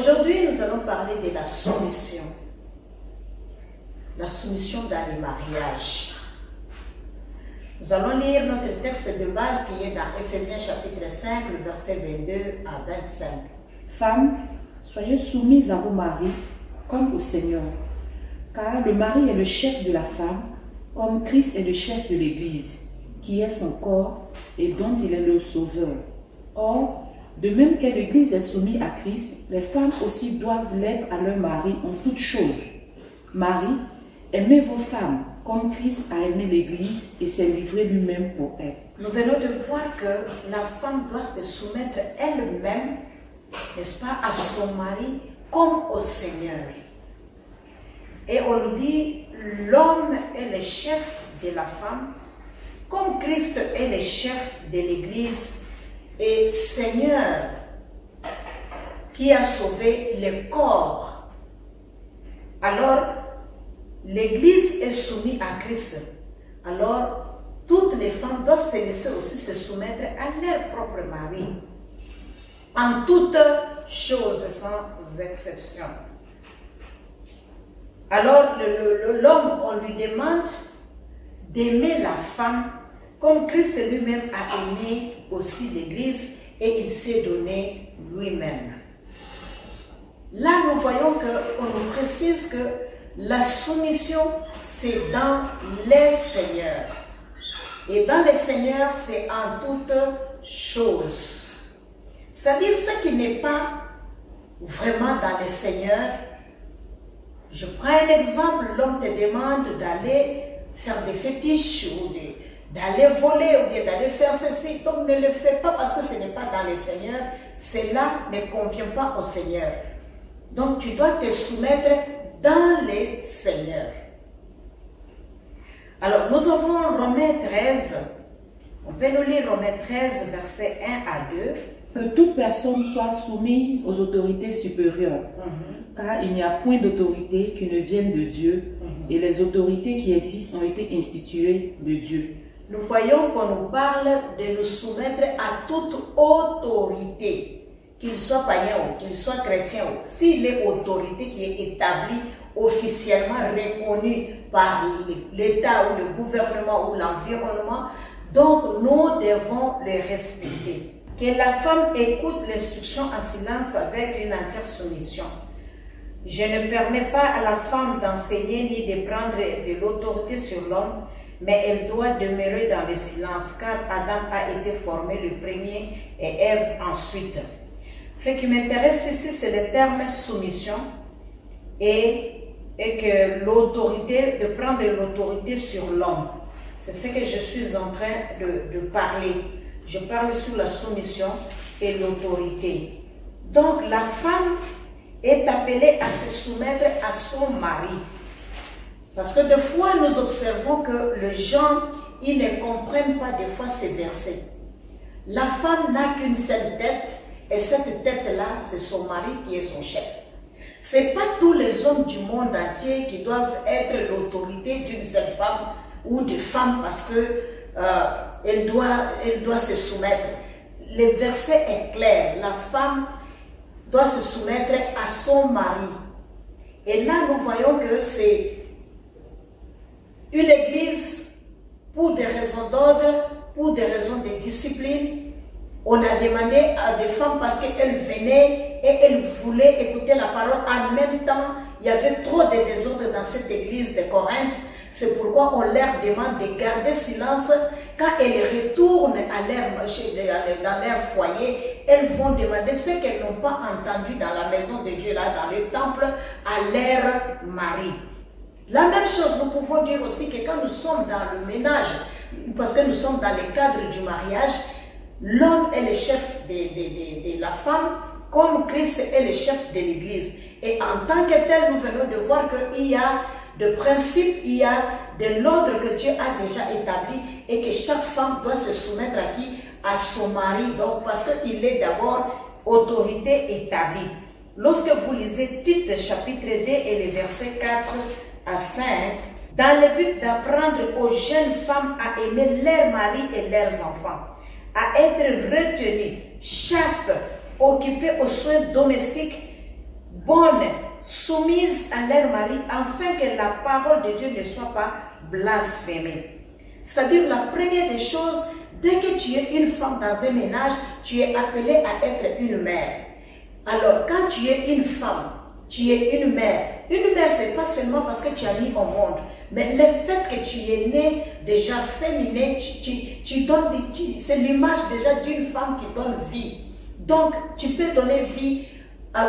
Aujourd'hui, nous allons parler de la soumission. La soumission dans les mariages. Nous allons lire notre texte de base qui est dans Ephésiens chapitre 5, le verset 22 à 25. Femmes, soyez soumises à vos maris comme au Seigneur, car le mari est le chef de la femme, comme Christ est le chef de l'Église, qui est son corps et dont il est le sauveur. Or, de même que l'Église est soumise à Christ, les femmes aussi doivent l'être à leur mari en toutes choses. Marie, aimez vos femmes comme Christ a aimé l'Église et s'est livré lui-même pour elle. Nous venons de voir que la femme doit se soumettre elle-même, n'est-ce pas, à son mari comme au Seigneur. Et on nous dit, l'homme est le chef de la femme, comme Christ est le chef de l'Église et Seigneur qui a sauvé le corps. Alors, l'Église est soumise à Christ. Alors, toutes les femmes doivent se laisser aussi se soumettre à leur propre mari, en toutes choses, sans exception. Alors, l'homme, on lui demande d'aimer la femme comme Christ lui-même a aimé aussi l'Église et il s'est donné lui-même. Là, nous voyons qu'on nous précise que la soumission, c'est dans les seigneurs. Et dans les seigneurs, c'est en toutes choses. C'est-à-dire ce qui n'est pas vraiment dans les seigneurs. Je prends un exemple, l'homme te demande d'aller faire des fétiches ou d'aller voler ou bien d'aller faire ceci. Donc ne le fais pas parce que ce n'est pas dans les seigneurs. Cela ne convient pas au Seigneur. Donc tu dois te soumettre dans les seigneurs. Alors nous avons Romains 13. On peut nous lire Romains 13, versets 1 à 2. Que toute personne soit soumise aux autorités supérieures, car il n'y a point d'autorité qui ne vienne de Dieu, et les autorités qui existent ont été instituées de Dieu. Nous voyons qu'on nous parle de nous soumettre à toute autorité, qu'il soit païen ou qu'il soit chrétien ou s'il est autorité qui est établie, officiellement reconnue par l'État ou le gouvernement ou l'environnement, donc nous devons les respecter. Que la femme écoute l'instruction en silence avec une entière soumission. Je ne permets pas à la femme d'enseigner ni de prendre de l'autorité sur l'homme, mais elle doit demeurer dans le silence, car Adam a été formé le premier et Ève ensuite. Ce qui m'intéresse ici, c'est le terme soumission et que l'autorité, de prendre l'autorité sur l'homme. C'est ce que je suis en train de parler. Je parle sur la soumission et l'autorité. Donc la femme est appelée à se soumettre à son mari. Parce que des fois, nous observons que les gens, ils ne comprennent pas des fois ces versets. La femme n'a qu'une seule tête, et cette tête-là, c'est son mari qui est son chef. Ce n'est pas tous les hommes du monde entier qui doivent être l'autorité d'une seule femme ou de femmes parce que elle doit se soumettre. Le verset est clair. La femme doit se soumettre à son mari. Et là, nous voyons que c'est une église pour des raisons d'ordre, pour des raisons de discipline. On a demandé à des femmes parce qu'elles venaient et elles voulaient écouter la parole. En même temps, il y avait trop de désordre dans cette église de Corinthe. C'est pourquoi on leur demande de garder silence. Quand elles retournent dans leur foyer, elles vont demander ce qu'elles n'ont pas entendu dans la maison de Dieu, là, dans le temple, à leur mari. La même chose, nous pouvons dire aussi que quand nous sommes dans le ménage, parce que nous sommes dans le cadre du mariage, l'homme est le chef de la femme, comme Christ est le chef de l'Église. Et en tant que tel, nous venons de voir qu'il y a de principes, il y a de l'ordre que Dieu a déjà établi et que chaque femme doit se soumettre à qui? À son mari, donc parce qu'il est d'abord autorité établie. Lorsque vous lisez Tite chapitre 2 et les versets 4 à 5, dans le but d'apprendre aux jeunes femmes à aimer leurs maris et leurs enfants, à être retenues, chastes, occupées aux soins domestiques, bonnes, soumises à leur mari, afin que la parole de Dieu ne soit pas blasphémée. C'est-à-dire la première des choses, dès que tu es une femme dans un ménage, tu es appelée à être une mère. Alors quand tu es une femme, tu es une mère. Une mère, ce n'est pas seulement parce que tu as mis au monde, mais le fait que tu es née déjà féminin, c'est l'image déjà d'une femme qui donne vie. Donc, tu peux donner vie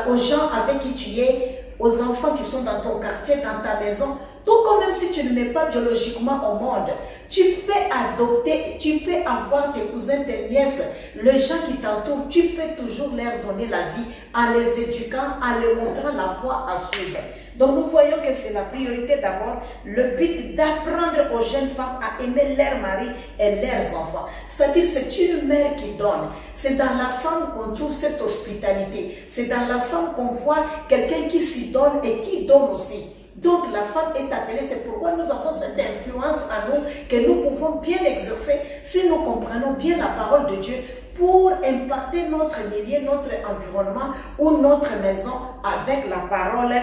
aux gens avec qui tu es, aux enfants qui sont dans ton quartier, dans ta maison. Tout comme même si tu ne mets pas biologiquement au monde, tu peux adopter, tu peux avoir tes cousins, tes nièces, les gens qui t'entourent, tu peux toujours leur donner la vie en les éduquant, en leur montrant la voie à suivre. Donc nous voyons que c'est la priorité d'abord, le but d'apprendre aux jeunes femmes à aimer leur mari et leurs enfants. C'est-à-dire c'est une mère qui donne. C'est dans la femme qu'on trouve cette hospitalité. C'est dans la femme qu'on voit quelqu'un qui s'y donne et qui donne aussi. Donc la femme est appelée, c'est pourquoi nous avons cette influence en nous que nous pouvons bien exercer si nous comprenons bien la parole de Dieu pour impacter notre milieu, notre environnement ou notre maison avec la parole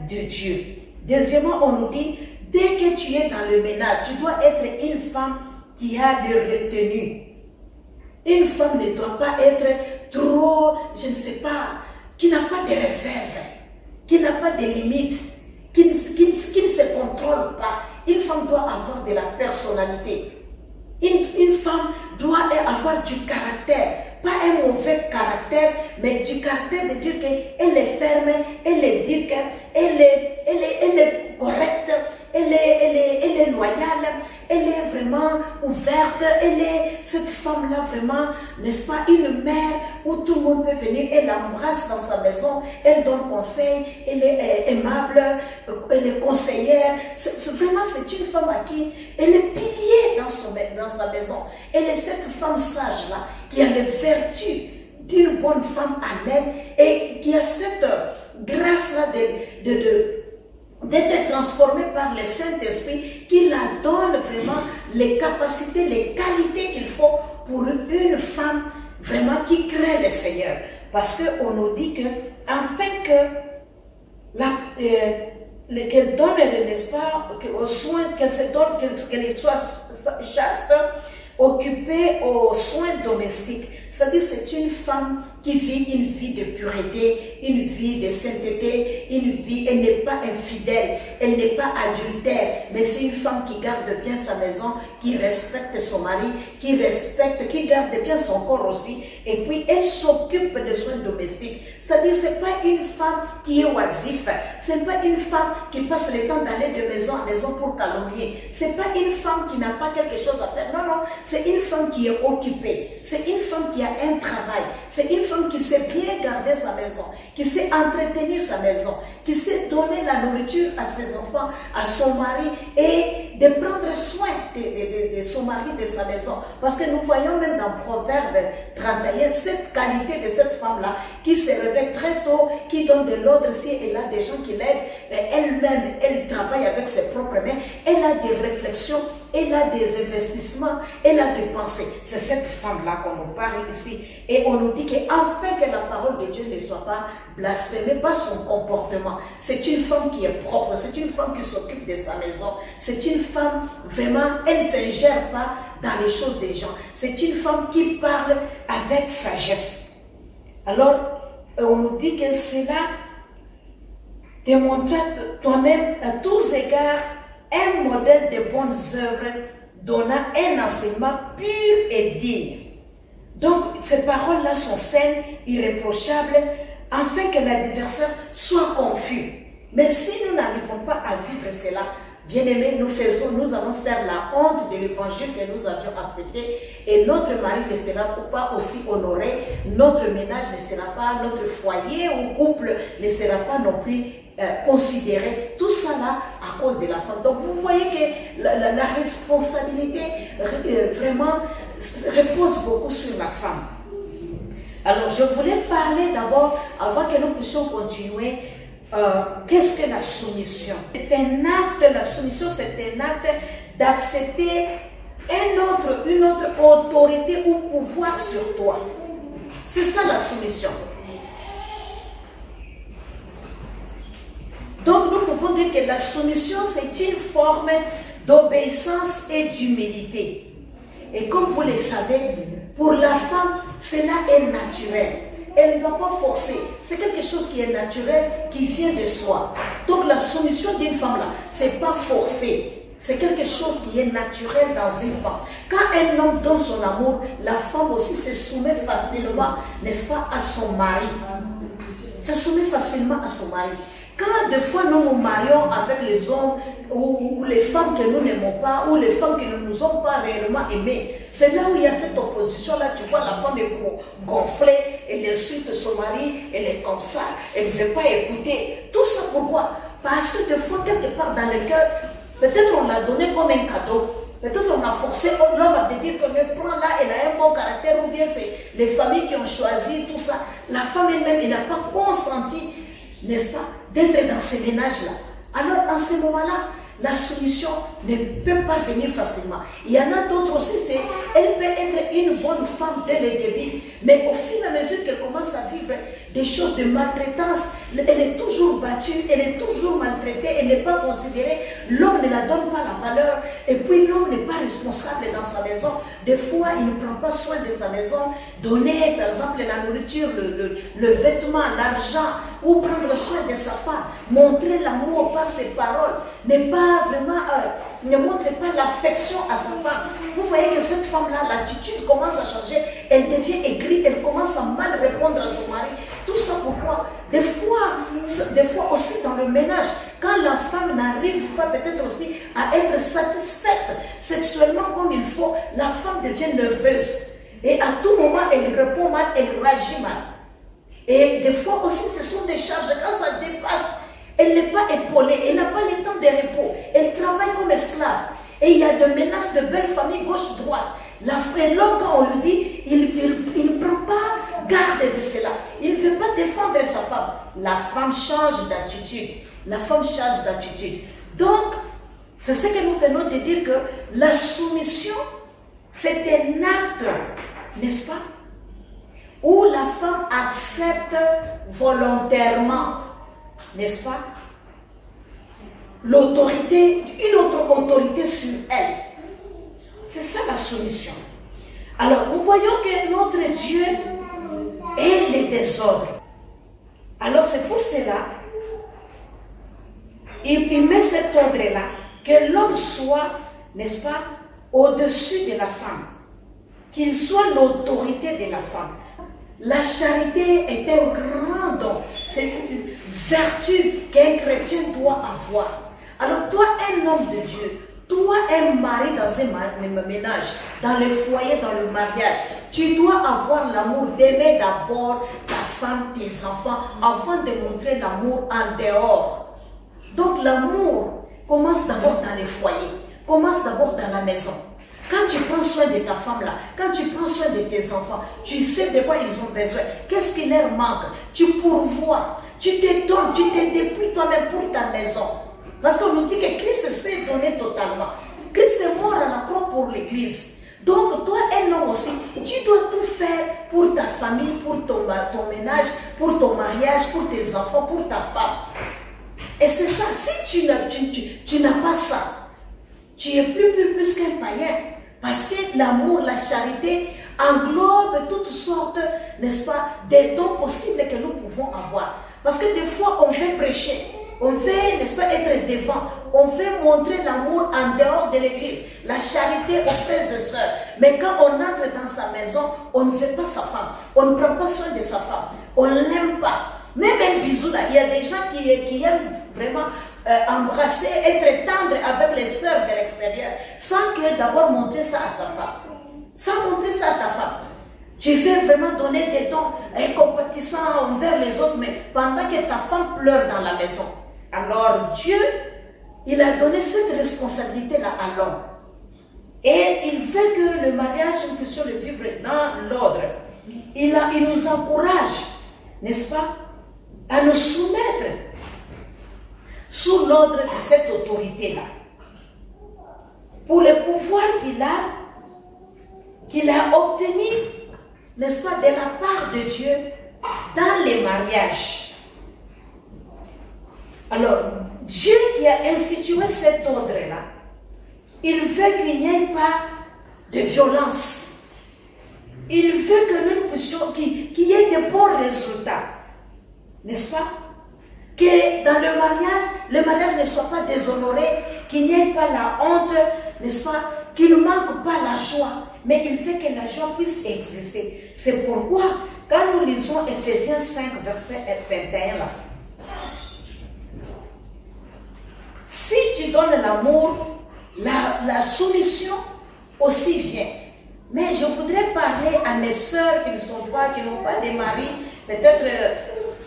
de Dieu. Deuxièmement, on nous dit, dès que tu es dans le ménage, tu dois être une femme qui a de retenue. Une femme ne doit pas être trop, je ne sais pas, qui n'a pas de réserve, qui n'a pas de limites, qui ne se contrôle pas. Une femme doit avoir de la personnalité. Une femme doit avoir du caractère, pas un mauvais caractère, mais du caractère de dire qu'elle est ferme, elle est dure, elle est correcte, elle est loyale, elle est vraiment ouverte, elle est cette femme-là vraiment, n'est-ce pas, une mère où tout le monde peut venir, elle embrasse dans sa maison, elle donne conseil, elle est aimable, elle est conseillère. Vraiment, c'est une femme à qui elle est pilier dans sa maison. Elle est cette femme sage-là qui a les vertus d'une bonne femme en elle et qui a cette grâce-là d'être transformée par le Saint-Esprit qui la donne vraiment les capacités, les qualités qu'il faut pour une femme vraiment qui crée le Seigneur. Parce qu'on nous dit que afin qu'elle donne, n'est-ce pas, aux soins, qu'elle soit chaste, occupée aux soins domestiques. C'est-à-dire c'est une femme qui vit une vie de pureté, une vie de sainteté, elle n'est pas infidèle, elle n'est pas adultère, mais c'est une femme qui garde bien sa maison, qui respecte son mari, qui garde bien son corps aussi, et puis elle s'occupe des soins domestiques. C'est-à-dire c'est pas une femme qui est oisive, c'est pas une femme qui passe le temps d'aller de maison en maison pour calomnier, c'est pas une femme qui n'a pas quelque chose à faire, non, non, c'est une femme qui est occupée, c'est une femme qui a un travail, c'est une femme qui sait bien garder sa maison, qui sait entretenir sa maison, qui sait donner la nourriture à ses enfants, à son mari et de prendre soin de son mari, de sa maison. Parce que nous voyons même dans Proverbe 31 cette qualité de cette femme-là qui se réveille très tôt, qui donne de l'ordre si elle a des gens qui l'aident, elle-même, elle travaille avec ses propres mains, elle a des réflexions, elle a des investissements, elle a des pensées. C'est cette femme-là qu'on nous parle ici. Et on nous dit qu'afin que la parole de Dieu ne soit pas blasphémée par son comportement, c'est une femme qui est propre, c'est une femme qui s'occupe de sa maison, c'est une femme vraiment, elle ne s'ingère pas dans les choses des gens. C'est une femme qui parle avec sagesse. Alors, on nous dit que cela démontre toi-même à tous égards un modèle de bonnes œuvres donnant un enseignement pur et digne. Donc, ces paroles-là sont saines, irréprochables, afin que l'adversaire soit confus. Mais si nous n'arrivons pas à vivre cela, bien-aimés, nous allons faire la honte de l'évangile que nous avions accepté et notre mari ne sera pas aussi honoré, notre ménage ne sera pas, notre foyer ou couple ne sera pas non plus considéré. Tout ça là à cause de la femme. Donc vous voyez que la responsabilité vraiment repose beaucoup sur la femme. Alors je voulais parler d'abord, avant que nous puissions continuer, qu'est-ce que la soumission? C'est un acte, la soumission c'est un acte d'accepter une autre autorité ou pouvoir sur toi. C'est ça la soumission. pouvons dire que la soumission, c'est une forme d'obéissance et d'humilité. Et comme vous le savez, pour la femme, cela est naturel. Elle ne doit pas forcer. C'est quelque chose qui est naturel, qui vient de soi. Donc la soumission d'une femme là, c'est pas forcé. C'est quelque chose qui est naturel dans une femme. Quand un homme donne son amour, la femme aussi se soumet facilement, n'est-ce pas, à son mari. Se soumet facilement à son mari. Quand des fois nous nous marions avec les hommes ou les femmes que nous n'aimons pas ou les femmes qui ne nous ont pas réellement aimées, c'est là où il y a cette opposition-là. Tu vois, la femme est gonflée, elle insulte son mari, elle est comme ça, elle ne veut pas écouter. Tout ça pourquoi? Parce que des fois, quelque part dans le cœur, peut-être on l'a donné comme un cadeau. Peut-être on a forcé l'homme à dire que mais prends là, elle a un bon caractère, ou bien c'est les familles qui ont choisi tout ça. La femme elle-même, elle n'a pas consenti, n'est-ce pas, d'être dans ces ménages-là. Alors en ce moment-là, la soumission ne peut pas venir facilement. Il y en a d'autres aussi, elle peut être une bonne femme dès le début, mais au fur et à mesure qu'elle commence à vivre des choses de maltraitance, elle est toujours battue, elle est toujours maltraitée, elle n'est pas considérée, l'homme ne la donne pas la valeur, et puis l'homme n'est pas responsable dans sa maison. Des fois, il ne prend pas soin de sa maison, donner par exemple la nourriture, le vêtement, l'argent, ou prendre soin de sa femme, montrer l'amour par ses paroles, n'est pas vraiment, ne montre pas l'affection à sa femme. Vous voyez que cette femme-là, l'attitude commence à changer, elle devient aigrie, elle commence à mal répondre à son mari. Tout ça pourquoi? Des fois aussi dans le ménage, quand la femme n'arrive pas peut-être aussi à être satisfaite sexuellement comme il faut, la femme devient nerveuse. Et à tout moment, elle répond mal, elle réagit mal. Et des fois aussi, ce sont des charges, quand ça dépasse, elle n'est pas épaulée, elle n'a pas le temps de repos, elle travaille comme esclave. Et il y a des menaces de belles familles gauche-droite. L'homme, quand on lui dit, il ne prend pas garde de cela. Il ne veut pas défendre sa femme. La femme change d'attitude. La femme change d'attitude. Donc, c'est ce que nous venons de dire que la soumission, c'est un acte, n'est-ce pas, où la femme accepte volontairement, n'est-ce pas, l'autorité, une autre autorité sur elle. C'est ça la soumission. Alors, nous voyons que notre Dieu est le désordre. Alors, c'est pour cela, il met cet ordre-là, que l'homme soit, n'est-ce pas, au-dessus de la femme, qu'il soit l'autorité de la femme. La charité est un grand don, c'est une vertu qu'un chrétien doit avoir. Alors toi, un homme de Dieu, toi, un mari dans un ménage, dans le foyer, dans le mariage, tu dois avoir l'amour d'aimer d'abord ta femme, tes enfants, avant de montrer l'amour en dehors. Donc l'amour commence d'abord dans le foyer, commence d'abord dans la maison. Quand tu prends soin de ta femme là, quand tu prends soin de tes enfants, tu sais de quoi ils ont besoin, qu'est-ce qui leur manque, tu pourvois, tu te donnes, tu te dépouilles toi-même pour ta maison. Parce qu'on nous dit que Christ s'est donné totalement. Christ est mort à la croix pour l'Église. Donc toi, un homme aussi, tu dois tout faire pour ta famille, pour ton ménage, pour ton mariage, pour tes enfants, pour ta femme. Et c'est ça, si tu n'as pas ça, tu es plus qu'un païen. Parce que l'amour, la charité englobe toutes sortes, n'est-ce pas, des dons possibles que nous pouvons avoir. Parce que des fois, on veut prêcher, on veut, n'est-ce pas, être devant, on veut montrer l'amour en dehors de l'église, la charité aux frères et sœurs. Mais quand on entre dans sa maison, on ne veut pas sa femme, on ne prend pas soin de sa femme, on ne l'aime pas. Même un bisou là, il y a des gens qui aiment vraiment embrasser, être tendre avec les sœurs de l'extérieur, sans que d'abord montrer ça à sa femme, sans montrer ça à ta femme. Tu veux vraiment donner des dons compatissants envers les autres, mais pendant que ta femme pleure dans la maison. Alors Dieu, il a donné cette responsabilité-là à l'homme. Et il veut que le mariage, nous puissions le vivre dans l'ordre. Il nous encourage, n'est-ce pas, à nous soumettre sous l'ordre de cette autorité-là. Pour le pouvoir qu'il a obtenu, n'est-ce pas, de la part de Dieu dans les mariages. Alors, Dieu qui a institué cet ordre-là, il veut qu'il n'y ait pas de violence. Il veut que nous puissions, qu'il y ait de bons résultats. N'est-ce pas? Que dans le mariage ne soit pas déshonoré, qu'il n'y ait pas la honte, n'est-ce pas? Qu'il ne manque pas la joie. Mais il fait que la joie puisse exister. C'est pourquoi, quand nous lisons Ephésiens 5, verset 21, là, si tu donnes l'amour, la soumission aussi vient. Mais je voudrais parler à mes sœurs qui n'ont pas de mari, peut-être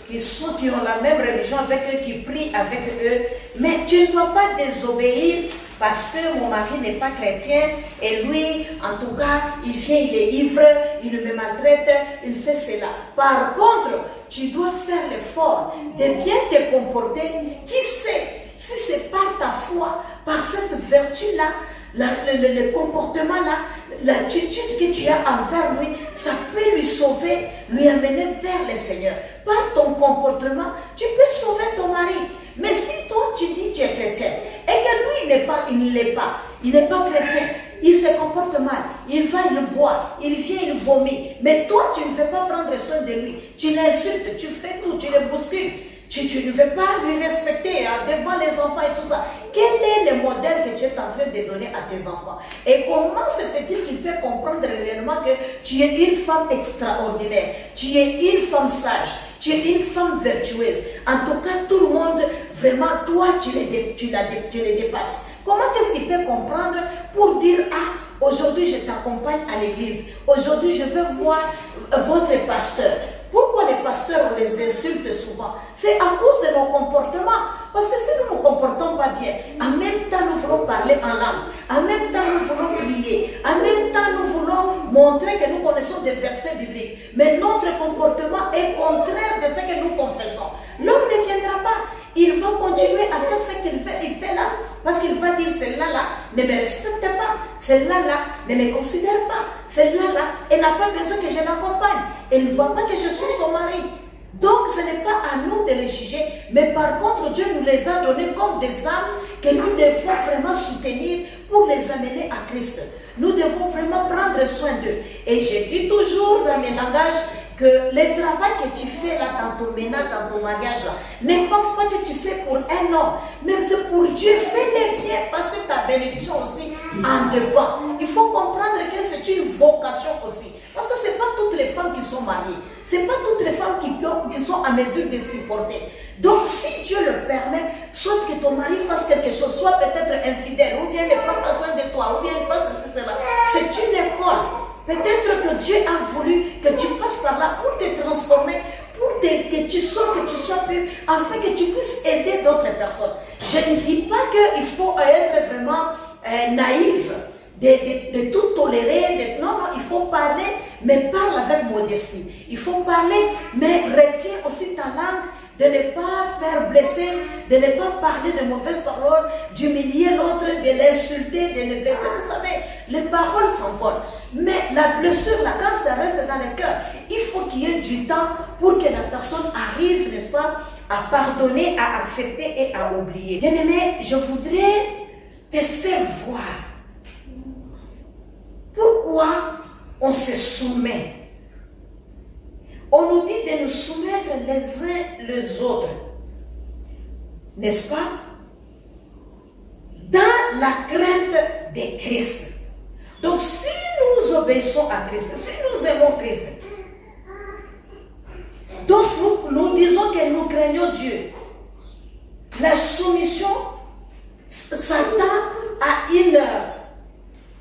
qui ont la même religion avec eux, qui prient avec eux. Mais tu ne dois pas désobéir parce que mon mari n'est pas chrétien et lui, en tout cas, il vient, il est ivre, il me maltraite, il fait cela. Par contre, tu dois faire l'effort de bien te comporter. Qui sait si c'est par ta foi, par cette vertu-là, le comportement-là, l'attitude que tu as envers lui, ça peut lui sauver, lui amener vers le Seigneur. Par ton comportement, tu peux sauver ton mari. Mais si toi tu dis que tu es chrétien et que lui il n'est pas chrétien, il se comporte mal, il va, il boit, il vient, il vomit, mais toi tu ne veux pas prendre soin de lui, tu l'insultes, tu fais tout, tu le bouscules. Tu ne veux pas lui respecter devant les enfants et tout ça. Quel est le modèle que tu es en train de donner à tes enfants? Et comment se fait-il qu'il peut comprendre réellement que tu es une femme extraordinaire, tu es une femme sage, tu es une femme vertueuse? En tout cas, tout le monde, vraiment, toi, tu les dépasses. Comment est-ce qu'il peut comprendre pour dire, ah, aujourd'hui je t'accompagne à l'église, aujourd'hui je veux voir votre pasteur? Pourquoi les pasteurs, on les insulte souvent? C'est à cause de nos comportements. Parce que si nous ne nous comportons pas bien, en même temps nous voulons parler en langue, en même temps nous voulons prier, en même temps nous voulons montrer que nous connaissons des versets bibliques. Mais notre comportement est contraire de ce que nous confessons. L'homme ne viendra pas. Il va continuer à faire ce qu'il fait là. Parce qu'il va dire, celle-là ne me respecte pas, celle-là ne me considère pas, celle-là elle n'a pas besoin que je l'accompagne, elle ne voit pas que je suis son mari. Donc ce n'est pas à nous de les juger, mais par contre Dieu nous les a donnés comme des âmes que nous devons vraiment soutenir pour les amener à Christ. Nous devons vraiment prendre soin d'eux. Et je dis toujours dans mes langages que le travail que tu fais là dans ton ménage, dans ton mariage là, ne pense pas que tu fais pour un homme, même c'est pour Dieu, fais-le bien parce que ta bénédiction aussi en dépend. Il faut comprendre que c'est une vocation aussi. Parce que ce n'est pas toutes les femmes qui sont mariées, ce n'est pas toutes les femmes qui sont à mesure de supporter. Donc si Dieu le permet, soit que ton mari fasse quelque chose, soit peut-être infidèle, ou bien ne prend pas soin de toi, ou bien il fasse ceci, cela. C'est une école. Peut-être que Dieu a voulu que tu passes par là pour te transformer, que tu sois plus, afin que tu puisses aider d'autres personnes. Je ne dis pas qu'il faut être vraiment naïf, de tout tolérer. Non, il faut parler, mais parle avec modestie. Il faut parler, mais retiens aussi ta langue, de ne pas faire blesser, de ne pas parler de mauvaises paroles, d'humilier l'autre, de l'insulter, de le blesser. Vous savez, les paroles s'envolent. Mais la blessure, là, quand ça reste dans le cœur, il faut qu'il y ait du temps pour que la personne arrive, n'est-ce pas, à pardonner, à accepter et à oublier. Bien-aimé, je voudrais te faire voir pourquoi on se soumet. On nous dit de nous soumettre les uns les autres, n'est-ce pas? Dans la crainte de Christ. Donc si nous obéissons à Christ, si nous aimons Christ, donc nous disons que nous craignons Dieu. La soumission s'attend à une...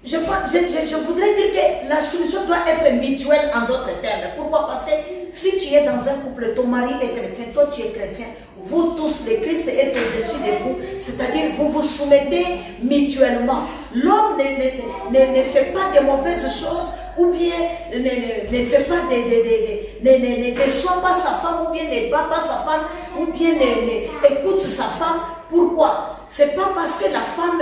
Je voudrais dire que la soumission doit être mutuelle en d'autres termes. Pourquoi? Parce que si tu es dans un couple, ton mari est chrétien, toi tu es chrétien, vous tous, le Christ est au-dessus de vous, c'est-à-dire vous vous soumettez mutuellement. L'homme ne fait pas de mauvaises choses, ou bien ne fait pas ne soit pas sa femme, ou bien ne bat pas sa femme, ou bien écoute sa femme. Pourquoi? C'est pas parce que la femme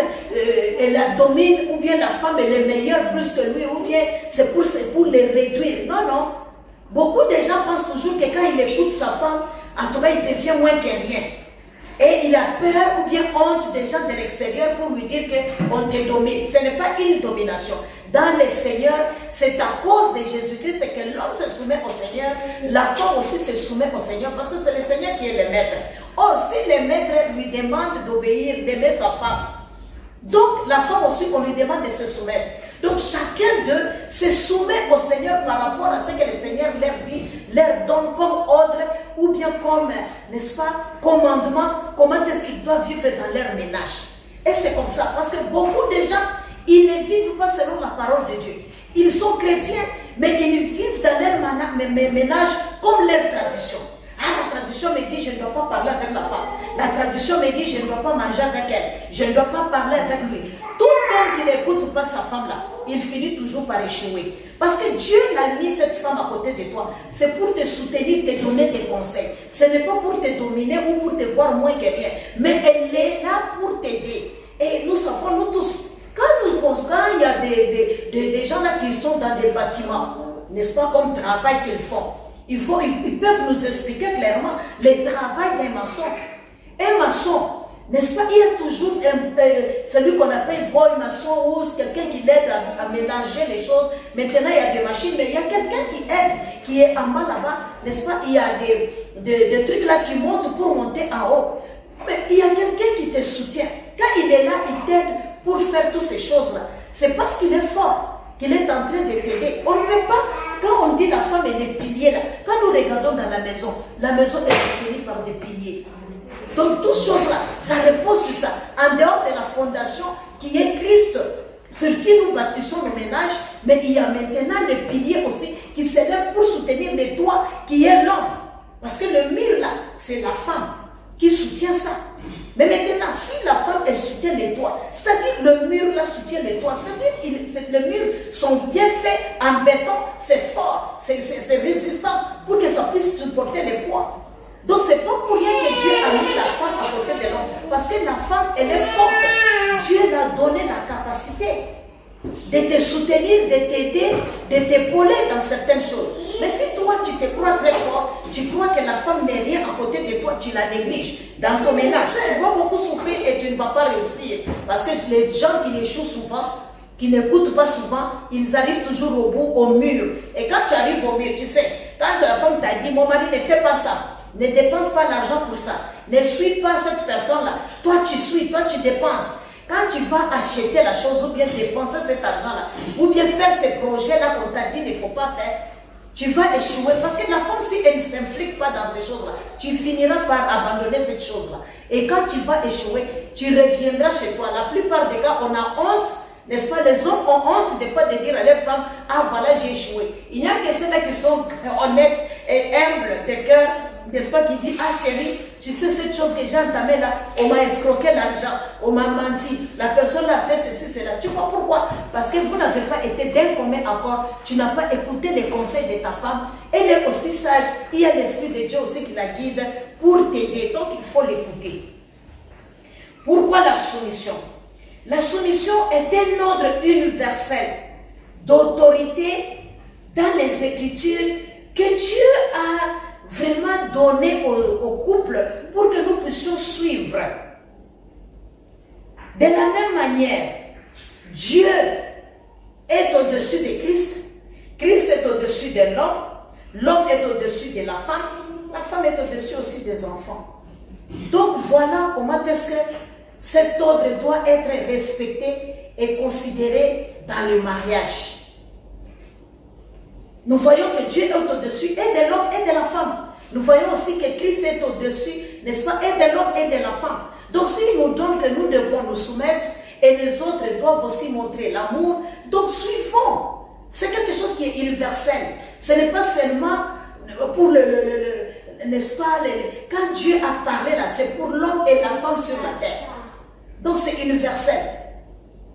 elle la domine, ou bien la femme elle est meilleure plus que lui, ou bien c'est pour les réduire. Non, non. Beaucoup de gens pensent toujours que quand il écoute sa femme, en tout cas il devient moins que rien. Et il a peur ou bien honte des gens de l'extérieur pour lui dire qu'on te domine. Ce n'est pas une domination. Dans les seigneurs, c'est à cause de Jésus-Christ que l'homme se soumet au Seigneur, la femme aussi se soumet au Seigneur, parce que c'est le Seigneur qui est le maître. Or, si le maître lui demande d'obéir, d'aimer sa femme, donc la femme aussi, on lui demande de se soumettre. Donc chacun d'eux se soumet au Seigneur par rapport à ce que le Seigneur leur dit, leur donne comme ordre, ou bien comme, n'est-ce pas, commandement, comment est-ce qu'ils doivent vivre dans leur ménage. Et c'est comme ça, parce que beaucoup de gens, ils ne vivent pas selon la parole de Dieu. Ils sont chrétiens, mais ils vivent dans leur ménage comme leur tradition. Ah, la tradition me dit, je ne dois pas parler avec la femme. La tradition me dit, je ne dois pas manger avec elle. Je ne dois pas parler avec lui. Tout homme qui n'écoute pas sa femme-là, il finit toujours par échouer. Parce que Dieu l'a mis cette femme à côté de toi. C'est pour te soutenir, te donner des conseils. Ce n'est pas pour te dominer ou pour te voir moins que rien. Mais elle est là pour t'aider. Et nous savons, nous tous, quand il y a des gens là qui sont dans des bâtiments, n'est-ce pas, comme travail qu'ils font, ils peuvent nous expliquer clairement le travail d'un maçon. Un maçon, n'est-ce pas, il y a toujours celui qu'on appelle boy maçon ou quelqu'un qui l'aide à mélanger les choses. Maintenant, il y a des machines, mais il y a quelqu'un qui aide, qui est en bas là-bas, n'est-ce pas, il y a des trucs là qui montent pour monter en haut. Mais il y a quelqu'un qui te soutient. Quand il est là, il t'aide pour faire toutes ces choses-là. C'est parce qu'il est fort qu'il est en train de t'aider. On ne peut pas, quand on dit la femme est des piliers là, quand nous regardons dans la maison est soutenue par des piliers. Donc toutes choses là, ça repose sur ça. En dehors de la fondation qui est Christ, sur qui nous bâtissons le ménage, mais il y a maintenant des piliers aussi qui s'élèvent pour soutenir le toit qui est l'homme. Parce que le mur là, c'est la femme qui soutient ça. Mais maintenant, si la femme, elle soutient les toits, c'est-à-dire le mur là soutient les toits, c'est-à-dire que les murs sont bien faits en béton, c'est fort, c'est résistant pour que ça puisse supporter les poids. Donc c'est pas pour rien que Dieu a mis la femme à côté de l'homme, parce que la femme, elle est forte. Dieu l'a donné la capacité de te soutenir, de t'aider, de t'épauler dans certaines choses. Mais si toi, tu te crois très fort, tu crois que la femme n'est rien à côté de toi, tu la négliges dans ton ménage. Tu vas beaucoup souffrir et tu ne vas pas réussir. Parce que les gens qui échouent souvent, qui n'écoutent pas souvent, ils arrivent toujours au bout, au mur. Et quand tu arrives au mur, tu sais, quand la femme t'a dit, mon mari ne fait pas ça, ne dépense pas l'argent pour ça, ne suis pas cette personne-là, toi tu suis, toi tu dépenses. Quand tu vas acheter la chose ou bien dépenser cet argent-là, ou bien faire ces projets-là qu'on t'a dit qu'il ne faut pas faire, tu vas échouer. Parce que la femme, si elle ne s'implique pas dans ces choses-là, tu finiras par abandonner cette chose-là. Et quand tu vas échouer, tu reviendras chez toi. La plupart des cas, on a honte, n'est-ce pas? Les hommes ont honte des fois de dire à leurs femmes, ah voilà, j'ai échoué. Il n'y a que ceux-là qui sont honnêtes et humbles de cœur, n'est-ce pas, qui disent, ah chérie, tu sais cette chose que j'ai entamée là, on m'a escroqué l'argent, on m'a menti, la personne a fait ceci, cela. Tu vois pourquoi? Parce que vous n'avez pas été d'un commun accord, tu n'as pas écouté les conseils de ta femme, elle est aussi sage, il y a l'Esprit de Dieu aussi qui la guide pour t'aider, donc il faut l'écouter. Pourquoi la soumission? La soumission est un ordre universel d'autorité dans les Écritures que Dieu a vraiment donné au couple pour que nous puissions suivre. De la même manière, Dieu est au-dessus de Christ, Christ est au-dessus de l'homme, l'homme est au-dessus de la femme est au-dessus aussi des enfants. Donc voilà comment est-ce que cet ordre doit être respecté et considéré dans le mariage. Nous voyons que Dieu est au-dessus et de l'homme et de la femme. Nous voyons aussi que Christ est au-dessus, n'est-ce pas, et de l'homme et de la femme. Donc s'il nous donne que nous devons nous soumettre et les autres doivent aussi montrer l'amour, donc suivons. C'est quelque chose qui est universel. Ce n'est pas seulement pour n'est-ce pas, quand Dieu a parlé là, c'est pour l'homme et la femme sur la terre. Donc c'est universel.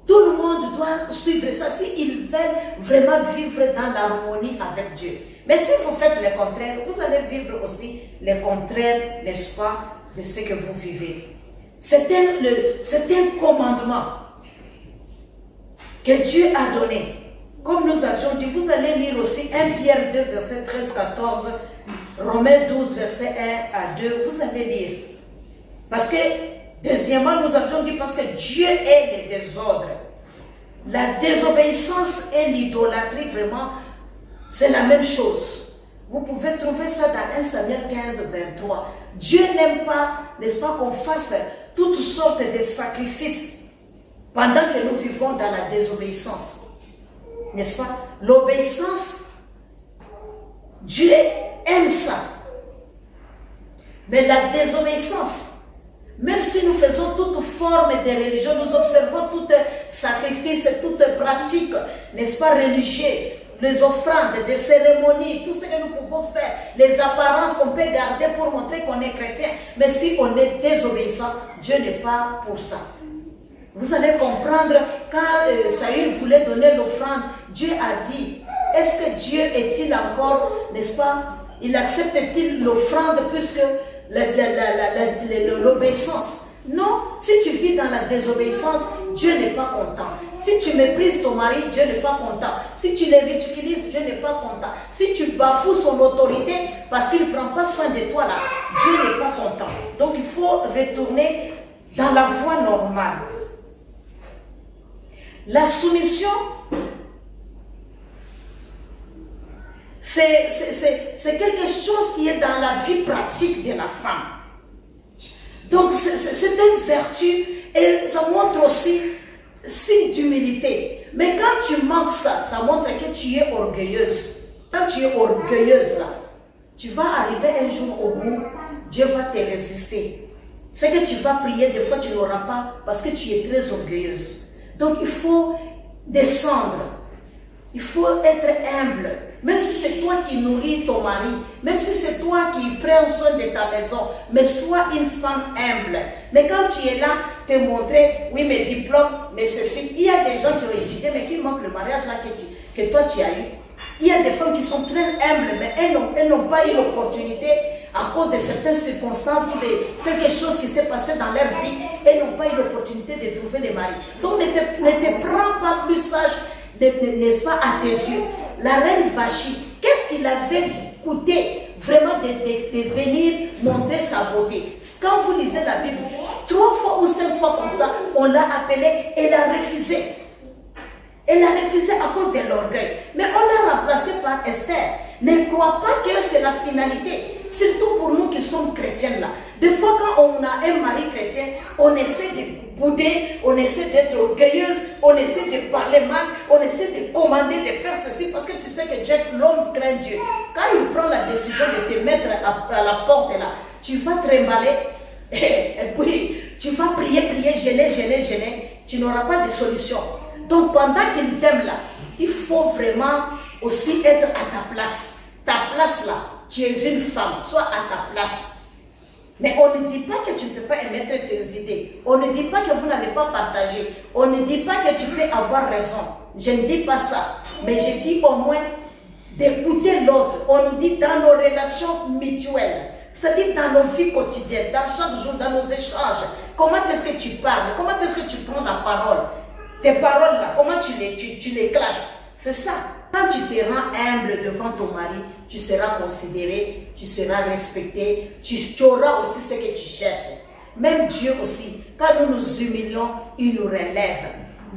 Tout le monde doit suivre ça s'ils veulent vraiment vivre dans l'harmonie avec Dieu. Mais si vous faites le contraire, vous allez vivre aussi le contraire, n'est-ce pas, de ce que vous vivez. C'est un commandement que Dieu a donné. Comme nous avions dit, vous allez lire aussi 1 Pierre 2, verset 13-14, Romains 12, verset 1 à 2, vous allez lire. Parce que, deuxièmement, nous avons dit parce que Dieu est le désordre. La désobéissance et l'idolâtrie, vraiment, c'est la même chose. Vous pouvez trouver ça dans 1 Samuel 15, 23. Dieu n'aime pas, n'est-ce pas, qu'on fasse toutes sortes de sacrifices pendant que nous vivons dans la désobéissance. N'est-ce pas? L'obéissance, Dieu aime ça. Mais la désobéissance, même si nous faisons toute forme de religion, nous observons tout sacrifice, toute pratique, n'est-ce pas, religieux, les offrandes, des cérémonies, tout ce que nous pouvons faire, les apparences qu'on peut garder pour montrer qu'on est chrétien, mais si on est désobéissant, Dieu n'est pas pour ça. Vous allez comprendre, quand Saül voulait donner l'offrande, Dieu a dit, est-ce que Dieu est-il encore, n'est-ce pas, il accepte-t-il l'offrande plus que l'obéissance? Non, si tu vis dans la désobéissance, Dieu n'est pas content. Si tu méprises ton mari, Dieu n'est pas content. Si tu le ridiculises, Dieu n'est pas content. Si tu bafoues son autorité parce qu'il ne prend pas soin de toi là, Dieu n'est pas content. Donc il faut retourner dans la voie normale. La soumission, c'est quelque chose qui est dans la vie pratique de la femme. Donc c'est une vertu et ça montre aussi signe d'humilité. Mais quand tu manques ça, ça montre que tu es orgueilleuse. Quand tu es orgueilleuse là, tu vas arriver un jour au bout, Dieu va te résister. Ce que tu vas prier, des fois tu n'auras pas parce que tu es très orgueilleuse. Donc il faut descendre. Il faut être humble. Même si c'est toi qui nourris ton mari, même si c'est toi qui prends soin de ta maison, mais sois une femme humble. Mais quand tu es là, te montrer, oui, mes diplômes, mais ceci. Il y a des gens qui ont étudié, mais qui manquent le mariage là que toi tu as eu. Il y a des femmes qui sont très humbles, mais elles n'ont pas eu l'opportunité, à cause de certaines circonstances ou de quelque chose qui s'est passé dans leur vie, elles n'ont pas eu l'opportunité de trouver les maris. Donc ne te prends pas plus sage, n'est-ce pas, à tes yeux. La reine Vachi, qu'est-ce qu'il avait coûté vraiment de venir montrer sa beauté? Quand vous lisez la Bible, 3 fois ou 5 fois comme ça, on l'a appelée, elle a refusé. Elle a refusé à cause de l'orgueil. Mais on l'a remplacée par Esther. Ne crois pas que c'est la finalité. Surtout pour nous qui sommes chrétiens là. Des fois quand on a un mari chrétien, on essaie de bouder, on essaie d'être orgueilleuse, on essaie de parler mal, on essaie de commander, de faire ceci parce que tu sais que Dieu, l'homme craint Dieu. Quand il prend la décision de te mettre à la porte là, tu vas trimballer et puis tu vas prier, gêner, tu n'auras pas de solution. Donc pendant qu'il t'aime là, il faut vraiment aussi être à ta place. Ta place là, tu es une femme, sois à ta place. Mais on ne dit pas que tu ne peux pas émettre tes idées. On ne dit pas que vous n'allez pas partager. On ne dit pas que tu peux avoir raison. Je ne dis pas ça. Mais je dis au moins d'écouter l'autre. On nous dit dans nos relations mutuelles. C'est-à-dire dans nos vies quotidiennes, dans chaque jour, dans nos échanges. Comment est-ce que tu parles? Comment est-ce que tu prends la parole? Tes paroles là, comment tu les classes? C'est ça. Quand tu te rends humble devant ton mari, tu seras considéré, tu seras respecté, tu auras aussi ce que tu cherches. Même Dieu aussi, quand nous nous humilions, il nous relève.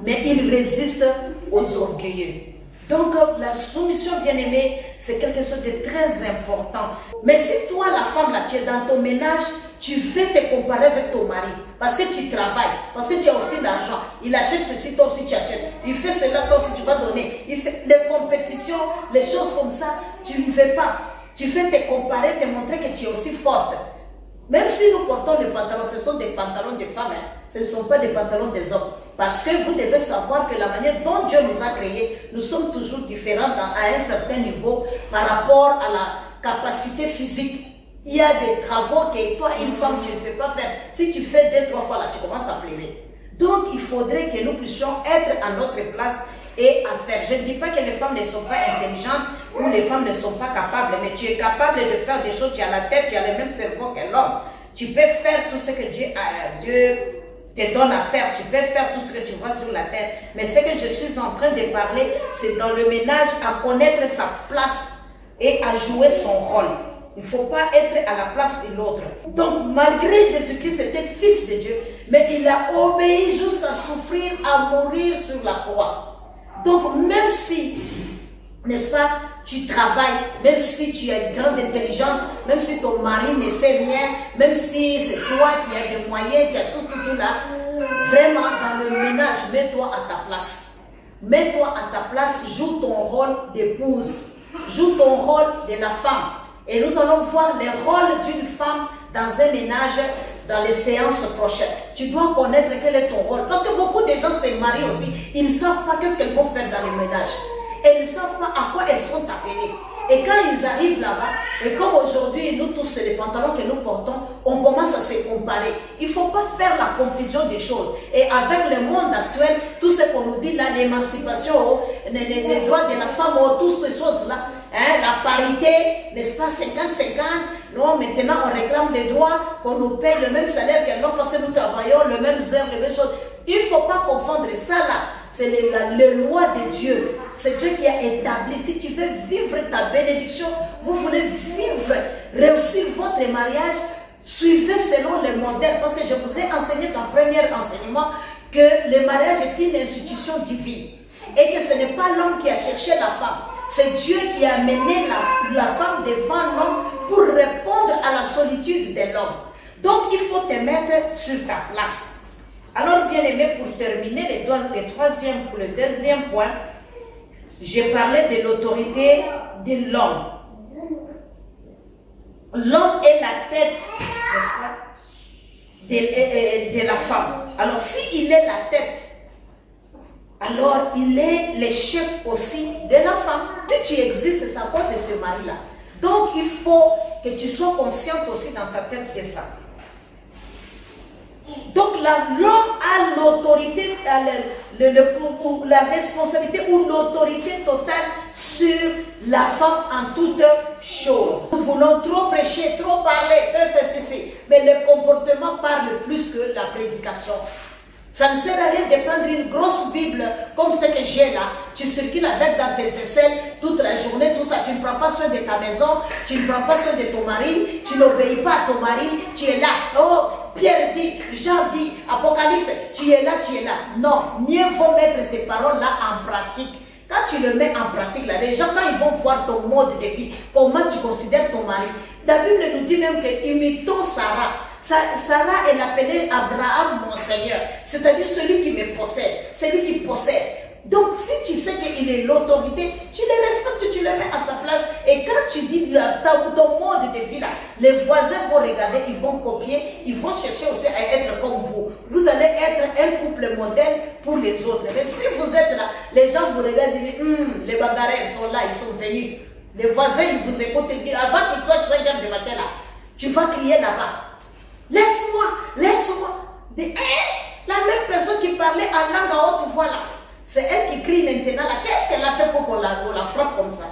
Mais il résiste aux orgueilleux. Donc la soumission, bien-aimée, c'est quelque chose de très important. Mais si toi, la femme, là, tu es dans ton ménage, tu fais te comparer avec ton mari. Parce que tu travailles, parce que tu as aussi l'argent. Il achète ceci, toi aussi tu achètes. Il fait cela, toi aussi tu vas donner. Il fait les compétitions, les choses comme ça, tu ne fais pas. Tu fais te comparer, te montrer que tu es aussi forte. Même si nous portons les pantalons, ce sont des pantalons de femmes, hein. Ce ne sont pas des pantalons des hommes. Parce que vous devez savoir que la manière dont Dieu nous a créés, nous sommes toujours différents à un certain niveau par rapport à la capacité physique. Il y a des travaux que toi, une femme, tu ne peux pas faire. Si tu fais 2-3 fois là, tu commences à pleurer. Donc, il faudrait que nous puissions être à notre place et à faire. Je ne dis pas que les femmes ne sont pas intelligentes ou les femmes ne sont pas capables, mais tu es capable de faire des choses. Tu as la tête, tu as le même cerveau que l'homme. Tu peux faire tout ce que Dieu te donne à faire. Tu peux faire tout ce que tu vois sur la terre. Mais ce que je suis en train de parler, c'est dans le ménage à connaître sa place et à jouer son rôle. Il ne faut pas être à la place de l'autre. Donc, malgré Jésus-Christ était fils de Dieu, mais il a obéi jusqu'à souffrir, à mourir sur la croix. Donc, même si, n'est-ce pas, tu travailles, même si tu as une grande intelligence, même si ton mari ne sait rien, même si c'est toi qui as des moyens, qui as tout là, vraiment, dans le ménage, mets-toi à ta place. Mets-toi à ta place, joue ton rôle d'épouse, joue ton rôle de la femme. Et nous allons voir les rôles d'une femme dans un ménage dans les séances prochaines. Tu dois connaître quel est ton rôle. Parce que beaucoup de gens se marient aussi, ils ne savent pas qu'est-ce qu'elles vont faire dans les ménages. Elles ne savent pas à quoi elles sont appelées. Et quand ils arrivent là-bas, et comme aujourd'hui, nous tous, c'est les pantalons que nous portons, on commence à se comparer. Il ne faut pas faire la confusion des choses. Et avec le monde actuel, tout ce qu'on nous dit là, l'émancipation, les droits de la femme, toutes ces choses-là, hein, la parité, n'est-ce pas, 50-50, non, maintenant on réclame des droits, qu'on nous paye le même salaire que l'autre parce que nous travaillons les mêmes heures, les mêmes choses. Il ne faut pas confondre ça là. C'est les lois de Dieu. C'est Dieu qui a établi. Si tu veux vivre ta bénédiction, vous voulez vivre, réussir votre mariage, suivez selon les modèles. Parce que je vous ai enseigné dans le premier enseignement que le mariage est une institution divine. Et que ce n'est pas l'homme qui a cherché la femme. C'est Dieu qui a amené la femme devant l'homme pour répondre à la solitude de l'homme. Donc il faut te mettre sur ta place. Alors, bien aimé, pour terminer, le deuxième point, j'ai parlé de l'autorité de l'homme. L'homme est la tête, n'est-ce pas, de la femme. Alors, s'il est la tête, alors il est le chef aussi de la femme. Si tu existes, c'est à cause de ce mari-là. Donc, il faut que tu sois consciente aussi dans ta tête de ça. Donc l'homme a l'autorité, la responsabilité ou l'autorité totale sur la femme en toutes choses. Nous voulons trop prêcher, trop parler, trop faire ceci, mais le comportement parle plus que la prédication. Ça ne sert à rien de prendre une grosse Bible comme ce que j'ai là. Tu circules avec dans tes aisselles toute la journée, tout ça. Tu ne prends pas soin de ta maison, tu ne prends pas soin de ton mari, tu n'obéis pas à ton mari, tu es là. Oh, Pierre dit, Jean dit, Apocalypse, tu es là, tu es là. Non, mieux vaut mettre ces paroles-là en pratique. Quand tu le mets en pratique, là, les gens, quand ils vont voir ton mode de vie, comment tu considères ton mari, la Bible nous dit même que imitons Sarah. Sarah, elle appelait Abraham mon Seigneur, c'est-à-dire celui qui me possède, celui qui possède. Donc, si tu sais qu'il est l'autorité, tu le respectes, tu le mets à sa place. Et quand tu dis ton mode de vie là, les voisins vont regarder, ils vont copier, ils vont chercher aussi à être comme vous. Vous allez être un couple modèle pour les autres. Mais si vous êtes là, les gens vous regardent et disent, les bagarres sont là, ils sont venus. Les voisins, ils vous écoutent et disent, avant qu'il soit 5 heures du matin là, tu vas crier là-bas. Laisse-moi, laisse-moi. La même personne qui parlait en langue à haute voix là, c'est elle qui crie maintenant là. Qu'est-ce qu'elle a fait pour qu'on la frappe comme ça?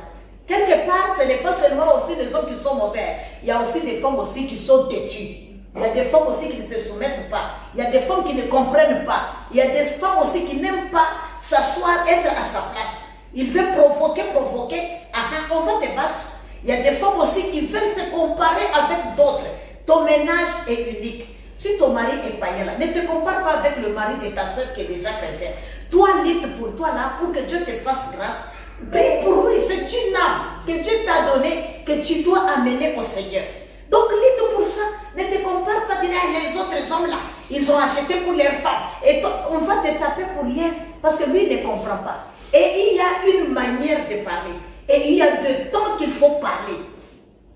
Quelque part, ce n'est pas seulement aussi des hommes qui sont mauvais. Il y a aussi des femmes aussi qui sont têtues. Il y a des femmes aussi qui ne se soumettent pas. Il y a des femmes qui ne comprennent pas. Il y a des femmes aussi qui n'aiment pas s'asseoir, être à sa place. Il veut provoquer. On va te battre. Il y a des femmes aussi qui veulent se comparer avec d'autres. Ton ménage est unique. Si ton mari est païen là, ne te compare pas avec le mari de ta soeur qui est déjà chrétien. Toi, lutte pour toi là, pour que Dieu te fasse grâce. Prie pour lui, c'est une âme que Dieu t'a donnée, que tu dois amener au Seigneur. Donc, lutte pour ça. Ne te compare pas, dis les autres hommes là, ils ont acheté pour leurs femmes. Et toi, on va te taper pour rien, parce que lui ne comprend pas. Et il y a une manière de parler. Et il y a de temps qu'il faut parler.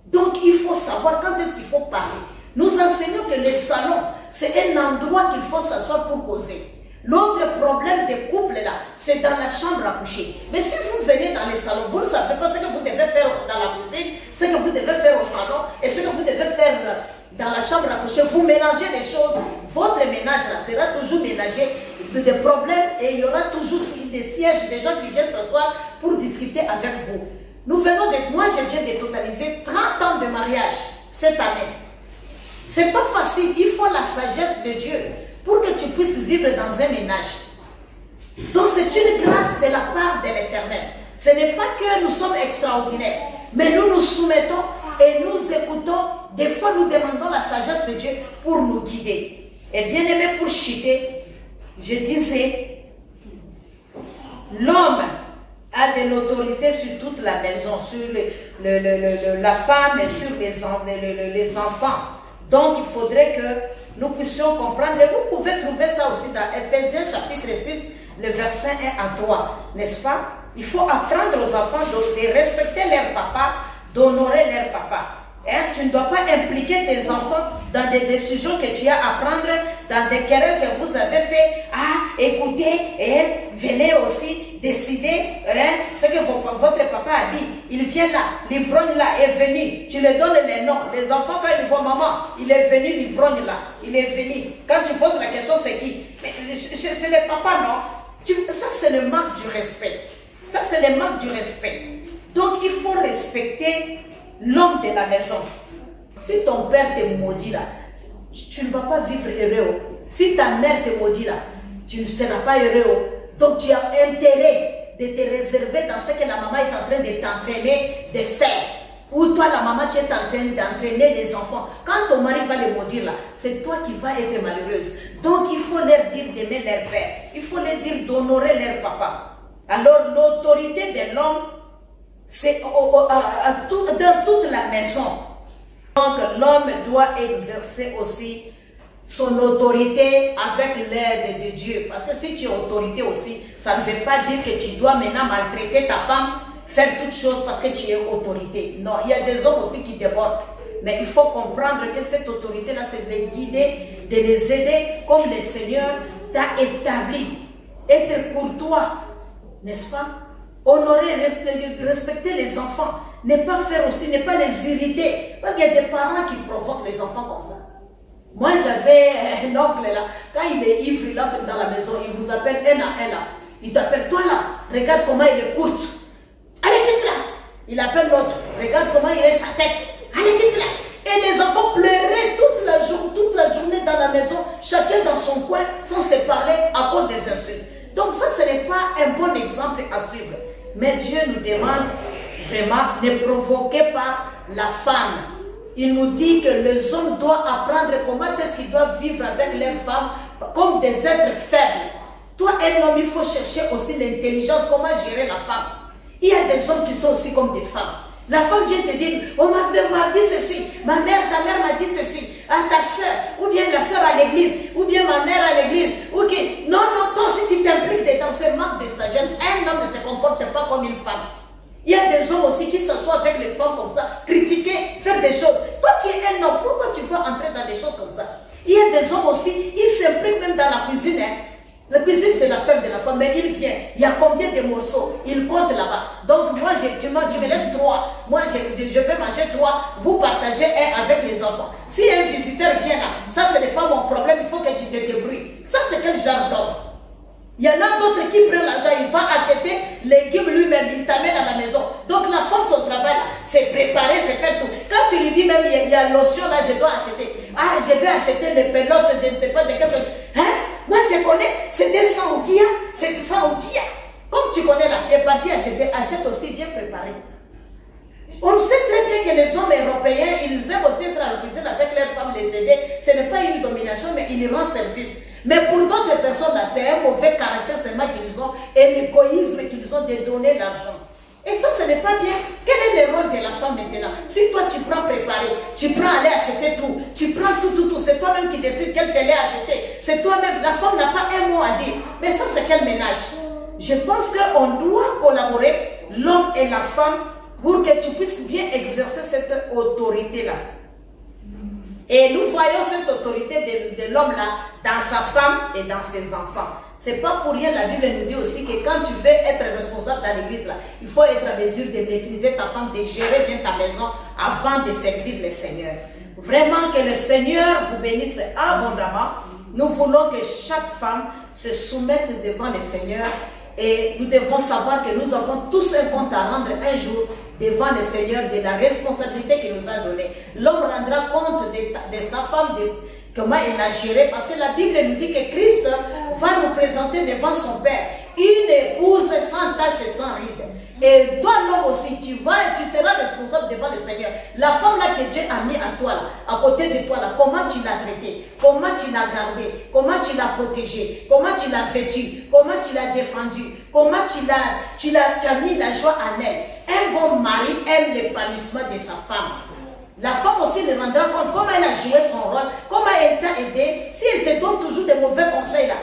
Donc, il faut savoir quand est-ce qu'il faut parler. Nous enseignons que le salon, c'est un endroit qu'il faut s'asseoir pour causer. L'autre problème des couples là, c'est dans la chambre à coucher. Mais si vous venez dans les salons, vous ne savez pas ce que vous devez faire dans la cuisine, ce que vous devez faire au salon et ce que vous devez faire dans la chambre à coucher. Vous mélangez les choses. Votre ménage là sera toujours mélangé de problèmes et il y aura toujours des sièges, des gens qui viennent s'asseoir pour discuter avec vous. Nous venons de... Moi, je viens de totaliser 30 ans de mariage cette année. C'est pas facile. Il faut la sagesse de Dieu pour que tu puisses vivre dans un ménage. Donc, c'est une grâce de la part de l'Éternel. Ce n'est pas que nous sommes extraordinaires, mais nous nous soumettons et nous écoutons, des fois nous demandons la sagesse de Dieu pour nous guider. Et bien aimé, pour chuter, je disais, l'homme a de l'autorité sur toute la maison, sur la femme et sur les enfants. Donc il faudrait que nous puissions comprendre, et vous pouvez trouver ça aussi dans Ephésiens chapitre 6, le verset 1 à 3, n'est-ce pas? Il faut apprendre aux enfants de respecter leur papa, d'honorer leur papa. Hein? Tu ne dois pas impliquer tes enfants dans des décisions que tu as à prendre, dans des querelles que vous avez fait. Ah, écoutez, et venez aussi décider hein, ce que votre papa a dit. Il vient là, l'ivrogne là est venu. Tu lui donnes les noms. Les enfants, quand ils voient maman, il est venu, l'ivrogne là. Il est venu. Quand tu poses la question, c'est qui? Mais c'est le papa, non? Ça, c'est le manque du respect. Ça, c'est le manque du respect. Donc, il faut respecter l'homme de la maison. Si ton père te maudit là, tu ne vas pas vivre heureux. Si ta mère te maudit là, tu ne seras pas heureux. Donc tu as intérêt de te réserver dans ce que la maman est en train de t'entraîner de faire. Ou toi, la maman, tu es en train d'entraîner les enfants. Quand ton mari va les maudire là, c'est toi qui vas être malheureuse. Donc il faut leur dire d'aimer leur père. Il faut leur dire d'honorer leur papa. Alors l'autorité de l'homme, c'est dans toute la maison. Donc l'homme doit exercer aussi son autorité avec l'aide de Dieu. Parce que si tu es autorité aussi, ça ne veut pas dire que tu dois maintenant maltraiter ta femme, faire toutes choses parce que tu es autorité. Non, il y a des hommes aussi qui débordent. Mais il faut comprendre que cette autorité-là, c'est de les guider, de les aider comme le Seigneur t'a établi. Être courtois, n'est-ce pas? Honorer, respecter les enfants. Ne pas faire aussi, ne pas les irriter. Parce qu'il y a des parents qui provoquent les enfants comme ça. Moi, j'avais un oncle là. Quand il est ivre, il entre dans la maison. Il vous appelle un à un là. Il t'appelle, toi là, regarde comment il est court. Allez, quitte là. Il appelle l'autre. Regarde comment il est sa tête. Allez, quitte là. Et les enfants pleuraient toute la journée dans la maison, chacun dans son coin, sans se parler à cause des insultes. Donc ça, ce n'est pas un bon exemple à suivre. Mais Dieu nous demande vraiment, ne provoquez pas la femme. Il nous dit que les hommes doivent apprendre comment est-ce qu'ils doivent vivre avec leurs femmes comme des êtres faibles. Toi, un homme, il faut chercher aussi l'intelligence, comment gérer la femme. Il y a des hommes qui sont aussi comme des femmes. La femme vient te dire, oh ma mère m'a dit ceci, ta mère m'a dit ceci, à ta soeur, ou bien la soeur à l'église, ou bien ma mère à l'église. Okay. Non, toi aussi tu t'impliques dans ce manque de sagesse. Un homme ne se comporte pas comme une femme. Il y a des hommes aussi qui s'assoient avec les femmes comme ça, critiquer, faire des choses. Toi tu es un homme, pourquoi tu veux entrer dans des choses comme ça? Il y a des hommes aussi, ils s'impliquent même dans la cuisine. Hein. La cuisine, c'est l'affaire de la femme, mais il vient. Il y a combien de morceaux? Il compte là-bas. Donc, moi, tu me laisses 3. Moi, je vais manger 3. Vous partagez un avec les enfants. Si un visiteur vient là, ça, ce n'est pas mon problème. Il faut que tu te débrouilles. Ça, c'est quel genre d'homme? Il y en a d'autres qui prennent l'argent. Il va acheter les légumes lui-même. Il t'amène à la maison. Donc, la femme, son travail, c'est préparer, c'est faire tout. Quand tu lui dis même, il y a lotion là, je dois acheter. Ah, je vais acheter les pelotes, je ne sais pas de quel... Hein? Moi, je connais, c'est des sanguias, c'est des sanguias. Comme tu connais là, tu es parti acheter, achète aussi, viens préparer. On sait très bien que les hommes européens, ils aiment aussi être à la cuisine avec leurs femmes, les aider. Ce n'est pas une domination, mais ils rendent service. Mais pour d'autres personnes là, c'est un mauvais caractère seulement qu'ils ont et l'égoïsme qu'ils ont de donner l'argent. Et ça, ce n'est pas bien. Quel est le rôle de la femme maintenant? Si toi, tu prends préparer, tu prends aller acheter tout, tu prends tout, c'est toi-même qui décides quelle télé acheter. C'est toi-même. La femme n'a pas un mot à dire. Mais ça, c'est quel ménage? Je pense qu'on doit collaborer, l'homme et la femme, pour que tu puisses bien exercer cette autorité-là. Et nous voyons cette autorité de l'homme-là dans sa femme et dans ses enfants. C'est pas pour rien, la Bible nous dit aussi que quand tu veux être responsable dans l'église, là, il faut être à mesure de maîtriser ta femme, de gérer bien ta maison avant de servir le Seigneur. Vraiment que le Seigneur vous bénisse abondamment. Nous voulons que chaque femme se soumette devant le Seigneur et nous devons savoir que nous avons tous un compte à rendre un jour devant le Seigneur de la responsabilité qu'il nous a donnée. L'homme rendra compte de sa femme, de comment il a géré, parce que la Bible nous dit que Christ va nous présenter devant son Père une épouse sans tache et sans ride. Et toi, l'homme aussi, tu seras responsable devant le Seigneur. La femme là que Dieu a mis à toi, là, à côté de toi, là, comment tu l'as traitée, comment tu l'as gardée, comment tu l'as protégée, comment tu l'as vêtue, comment tu l'as défendue, comment tu as mis la joie en elle. Un bon mari aime l'épanouissement de sa femme. La femme aussi le rendra compte comment elle a joué son rôle, comment elle t'a aidé. Si elle te donne toujours des mauvais conseils là,